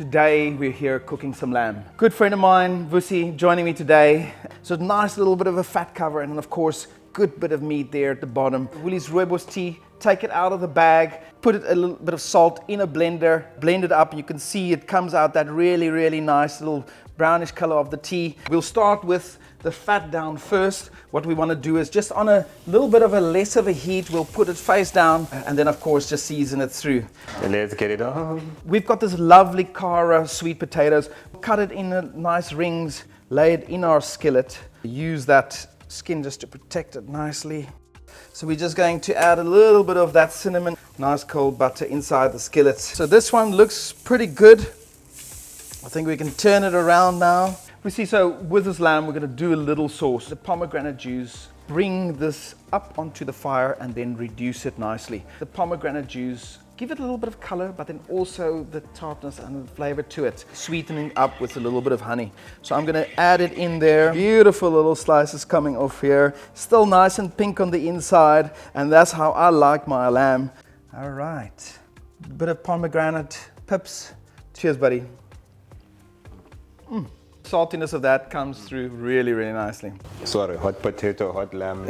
Today we're here cooking some lamb. Good friend of mine, Vusi, joining me today. So nice little bit of a fat cover and of course, good bit of meat there at the bottom. Willie's rooibos tea, take it out of the bag, put it a little bit of salt in a blender, blend it up and you can see it comes out that really, really nice little brownish color of the tea. We'll start with the fat down first. What we want to do is just on a little bit of a less of a heat, we'll put it face down and then of course just season it through. Let's get it on. We've got this lovely Cara sweet potatoes. Cut it in nice rings, lay it in our skillet. Use that skin just to protect it nicely. So we're just going to add a little bit of that cinnamon, nice cold butter inside the skillet. So this one looks pretty good. I think we can turn it around now. We see, so with this lamb, we're going to do a little sauce. The pomegranate juice, bring this up onto the fire and then reduce it nicely. The pomegranate juice, give it a little bit of color, but then also the tartness and the flavor to it. Sweetening up with a little bit of honey. So I'm going to add it in there. Beautiful little slices coming off here. Still nice and pink on the inside. And that's how I like my lamb. All right. Bit of pomegranate pips. Cheers, buddy. Saltiness of that comes through really, really nicely. Sorry, hot potato, hot lamb.